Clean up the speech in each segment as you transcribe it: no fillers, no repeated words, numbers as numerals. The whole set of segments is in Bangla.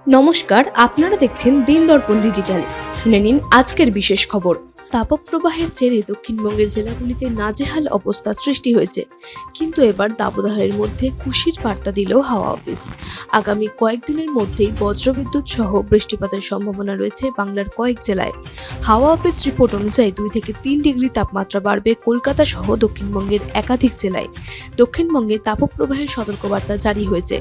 নমস্কার, আপনারা দেখছেন দিন দর্পণ ডিজিটাল। শুনে নিন আজকের বিশেষ খবর। তাপপ্রবাহের জেরে দক্ষিণবঙ্গের জেলাগুলিতে নাজেহাল অবস্থা সৃষ্টি হয়েছে, কিন্তু এবার দাবদাহের মধ্যে খুশির বার্তা দিল হাওয়া অফিস। আগামী কয়েকদিনের মধ্যেই বজ্রবিদ্যুৎ সহ বৃষ্টিপাতের সম্ভাবনা রয়েছে বাংলার কয়েক জেলায়। হাওয়া অফিস রিপোর্ট অনুযায়ী 2 থেকে 3 ডিগ্রি তাপমাত্রা বাড়বে কলকাতা সহ দক্ষিণবঙ্গের একাধিক জেলায়। দক্ষিণবঙ্গে তাপপ্রবাহের সতর্কবার্তা জারি হয়েছে।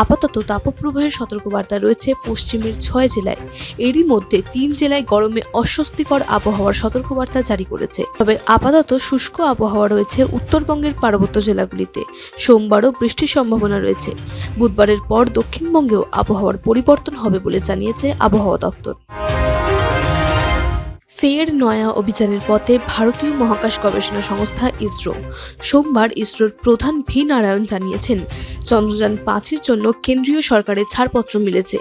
আপাতত তাপপ্রবাহের সতর্কবার্তা রয়েছে পশ্চিমের 6 জেলায়। এরই মধ্যে 3 জেলায় গরমে অস্বস্তিকর আবহাওয়ার সতর্কবার্তা জারি করেছে। তবে আপাতত শুষ্ক আবহাওয়া রয়েছে উত্তরবঙ্গের পার্বত্য জেলাগুলিতে। সোমবারও বৃষ্টির সম্ভাবনা রয়েছে। বুধবারের পর দক্ষিণবঙ্গেও আবহাওয়ার পরিবর্তন হবে বলে জানিয়েছে আবহাওয়া দপ্তর। ফের নয়া অভিযানের পথে ভারতীয় মহাকাশ গবেষণা সংস্থা ইসরো। সোমবার ইসরোর প্রধান ভি নারায়ণ জানিয়েছেন, চন্দ্রযান 5-এর জন্য কেন্দ্রীয় সরকারের ছাড়পত্র মিলেছে।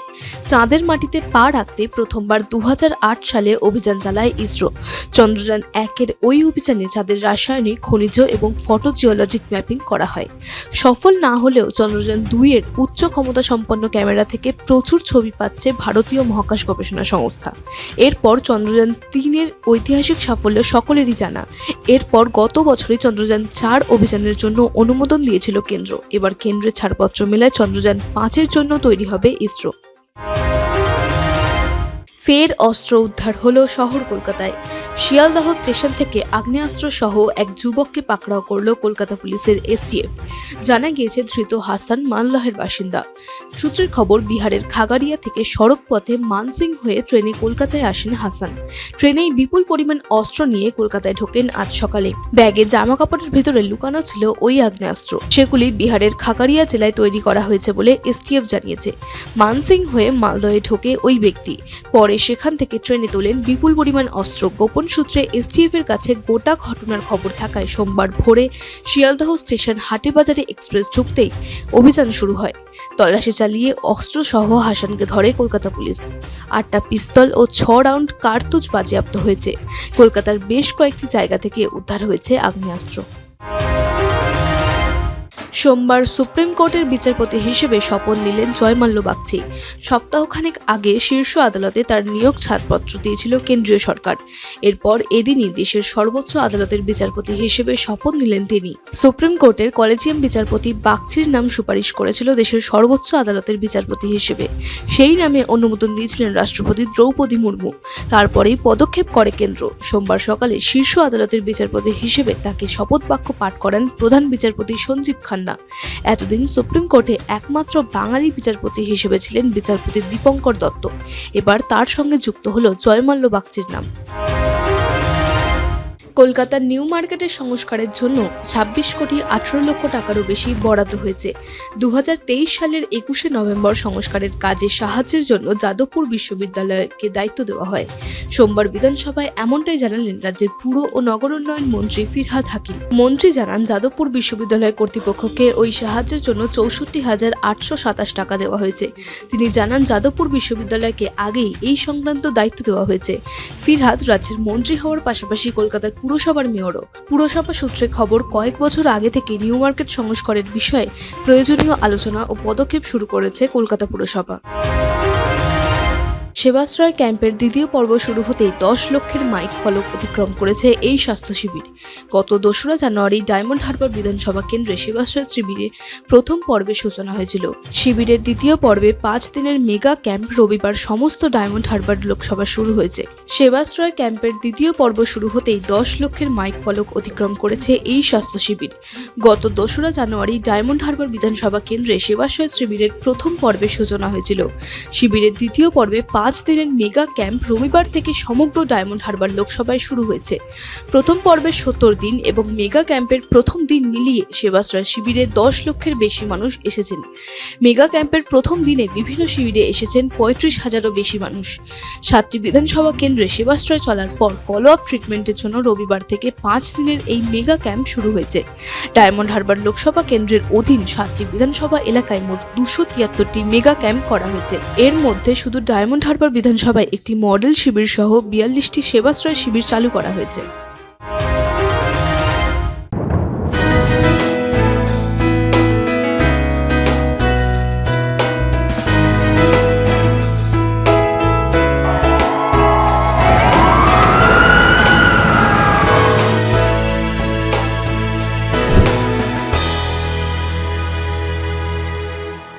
চাঁদের মাটিতে পা রাখতে প্রথমবার 2008 সালে অভিযান চালায় ইসরো। চন্দ্রযান 1-এর ওই অভিযানে চাঁদের রাসায়নিক, খনিজ এবং ফটোজিওলজিক ম্যাপিং করা হয়। সফল না হলেও চন্দ্রযান 2-এর উচ্চ ক্ষমতা সম্পন্ন ক্যামেরা থেকে প্রচুর ছবি পাচ্ছে ভারতীয় মহাকাশ গবেষণা সংস্থা। এরপর চন্দ্রযান 3-এর ঐতিহাসিক সাফল্য সকলেরই জানা। এরপর গত বছরই চন্দ্রযান 4 অভিযানের জন্য অনুমোদন দিয়েছিল কেন্দ্র। এবার কেন্দ্রের ছাড়পত্র মেলায় চন্দ্রযান 5-এর জন্য তৈরি হবে ইসরো। ফের অস্ত্র উদ্ধার হলো শহর কলকাতায়। শিয়ালদহ স্টেশন থেকে আগ্নেয়াস্ত্র সহ এক যুবককে পাকড়াও করল কলকাতা পুলিশের এসটিএফ। জানা গিয়েছে, ধৃত হাসান মালদহের বাসিন্দা। সূত্রের খবর, বিহারের খাগাড়িয়া থেকে সড়ক পথে মানসিং হয়ে ট্রেনে কলকাতায় আসেন হাসান। ট্রেনেই বিপুল পরিমাণ অস্ত্র নিয়ে কলকাতায় ঢোকেন আজ সকালে। ব্যাগে জামা কাপড়ের ভিতরে লুকানো ছিল ওই আগ্নেয়াস্ত্র। সেগুলি বিহারের খাগাড়িয়া জেলায় তৈরি করা হয়েছে বলে এসটিএফ জানিয়েছে। মানসিং হয়ে মালদহে ঢোকে ওই ব্যক্তি। পরে সেখান থেকে ট্রেনে তোলেন বিপুল পরিমাণ অস্ত্র। গোপন সূত্রে এসটিএফ এর কাছে গোটা ঘটনার খবর থাকায় সোমবার ভোরে শিয়ালদহ স্টেশন হাটেবাজারে এক্সপ্রেস ঢুকতেই অভিযান শুরু হয়। তল্লাশি চালিয়ে অস্ত্র সহ হাসানকে ধরে কলকাতা পুলিশ। 8টা পিস্তল ও 6 রাউন্ড কার্তুজ বাজেয়াপ্ত হয়েছে। কলকাতার বেশ কয়েকটি জায়গা থেকে উদ্ধার হয়েছে আগ্নেয়াস্ত্র। সোমবার সুপ্রিম কোর্টের বিচারপতি হিসেবে শপথ নিলেন জয়মাল্য বাগচি। সপ্তাহখানেক আগে শীর্ষ আদালতে তার নিয়োগ ছাড়পত্র দিয়েছিল কেন্দ্রীয় সরকার। এরপর এদিনই দেশের সর্বোচ্চ আদালতের বিচারপতি হিসেবে শপথ নিলেন তিনি। সুপ্রিম কোর্টের কলেজিয়াম বিচারপতি বাগচির নাম সুপারিশ করেছিল দেশের সর্বোচ্চ আদালতের বিচারপতি হিসেবে। সেই নামে অনুমোদন দিয়েছিলেন রাষ্ট্রপতি দ্রৌপদী মুর্মু। তারপরেই পদক্ষেপ করে কেন্দ্র। সোমবার সকালে শীর্ষ আদালতের বিচারপতি হিসেবে তাকে শপথ বাক্য পাঠ করেন প্রধান বিচারপতি সঞ্জীব খান্না। এতদিন সুপ্রিম কোর্টে একমাত্র বাঙালি বিচারপতি হিসেবে ছিলেন বিচারপতি দীপঙ্কর দত্ত। এবার তার সঙ্গে যুক্ত হলো জয়মাল্য বাগচির নাম। কলকাতার নিউ মার্কেটের সংস্কারের জন্য 26 কোটি 18 লক্ষ টাকারও বেশি বরাদ্দ হয়েছে। 2023 সালের 21শে নভেম্বর সংস্কারের কাজে সাহায্যের জন্য যাদবপুর বিশ্ববিদ্যালয়কে দায়িত্ব দেওয়া হয়। সোমবার বিধানসভায় এমনটাই জানালেন রাজ্যের পুর ও নগর উন্নয়ন মন্ত্রী ফিরহাদ হাকিম। মন্ত্রী জানান, যাদবপুর বিশ্ববিদ্যালয় কর্তৃপক্ষকে ওই সাহায্যের জন্য 64,827 টাকা দেওয়া হয়েছে। তিনি জানান, যাদবপুর বিশ্ববিদ্যালয়কে আগেই এই সংক্রান্ত দায়িত্ব দেওয়া হয়েছে। ফিরহাদ রাজ্যের মন্ত্রী হওয়ার পাশাপাশি কলকাতার পুরসভার মেয়রও। পুরসভা সূত্রে খবর, কয়েক বছর আগে থেকে নিউ মার্কেট সংস্কারের বিষয়ে প্রয়োজনীয় আলোচনা ও পদক্ষেপ শুরু করেছে কলকাতা পুরসভা। সেবাশ্রয় ক্যাম্পের দ্বিতীয় পর্ব শুরু হতেই 10 লক্ষের মাইক ফলক অতিক্রম করেছে এই স্বাস্থ্য শিবির। গত 2রা জানুয়ারি ডায়মন্ড হারবার বিধানসভা কেন্দ্রে সেবাশ্রয় শিবিরের প্রথম পর্বের সূচনা হয়েছিল। শিবিরের দ্বিতীয় পর্বে 5 দিনের মেগা ক্যাম্প রবিবার সমস্ত ডায়মন্ড হারবার লোকসভা শুরু হয়েছে। সেবাশ্রয় ক্যাম্পের দ্বিতীয় পর্ব শুরু হতেই 10 লক্ষের মাইক ফলক অতিক্রম করেছে এই স্বাস্থ্য শিবির। গত 2রা জানুয়ারি ডায়মন্ড হারবার বিধানসভা কেন্দ্রে সেবাশ্রয় শিবিরের প্রথম পর্বের সূচনা হয়েছিল। শিবিরের দ্বিতীয় পর্বে 5 দিনের মেগা ক্যাম্প রবিবার থেকে সমগ্র ডায়মন্ড হারবার লোকসভায় শুরু হয়েছে। প্রথম পর্বের 70 দিন এবং মেগা ক্যাম্পের প্রথম দিন মিলিয়ে সেবাশ্রয় শিবিরে 10 লক্ষের বেশি মানুষ এসেছেন। মেগা ক্যাম্পের প্রথম দিনে বিভিন্ন শিবিরে এসেছেন 35,000-এরও বেশি মানুষ। 7টি বিধানসভা কেন্দ্রে সেবাশ্রয় চলার পর ফলো আপ ট্রিটমেন্টের জন্য রবিবার থেকে 5 দিনের এই মেগা ক্যাম্প শুরু হয়েছে। ডায়মন্ড হারবার লোকসভা কেন্দ্রের অধীন 7টি বিধানসভা এলাকায় মোট 273টি মেগা ক্যাম্প করা হয়েছে। এর মধ্যে শুধু ডায়মন্ড হারবার বিধানসভায় একটি মডেল শিবির সহ 42টি সেবাশ্রয় শিবির চালু করা হয়েছে।